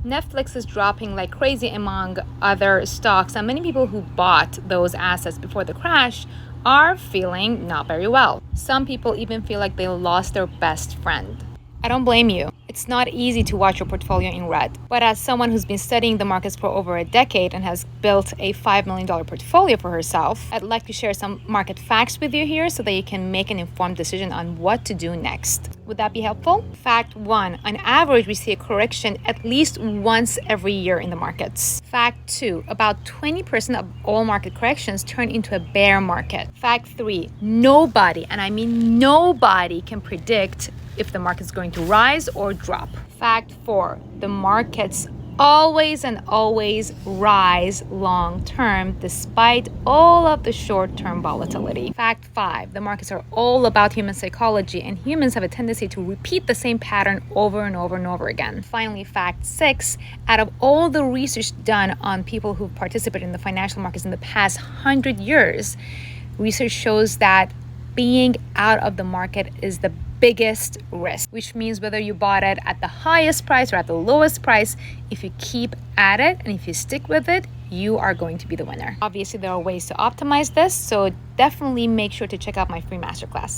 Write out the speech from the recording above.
Netflix is dropping like crazy among other stocks, and many people who bought those assets before the crash are feeling not very well. Some people even feel like they lost their best friend. I don't blame you. It's not easy to watch your portfolio in red. But as someone who's been studying the markets for over a decade and has built a $5 million portfolio for herself, I'd like to share some market facts with you here so that you can make an informed decision on what to do next. Would that be helpful? Fact 1. On average, we see a correction at least once every year in the markets. Fact 2. About 20% of all market corrections turn into a bear market. Fact 3. Nobody, and I mean nobody, can predict if the market's going to rise or drop. Fact 4, the markets always and always rise long term despite all of the short-term volatility. Fact 5, the markets are all about human psychology, and humans have a tendency to repeat the same pattern over and over and over again. Finally, fact 6, out of all the research done on people who've participated in the financial markets in the past 100 years, research shows that being out of the market is the biggest risk, which means whether you bought it at the highest price or at the lowest price, if you keep at it and if you stick with it, you are going to be the winner. Obviously, there are ways to optimize this, so definitely make sure to check out my free masterclass.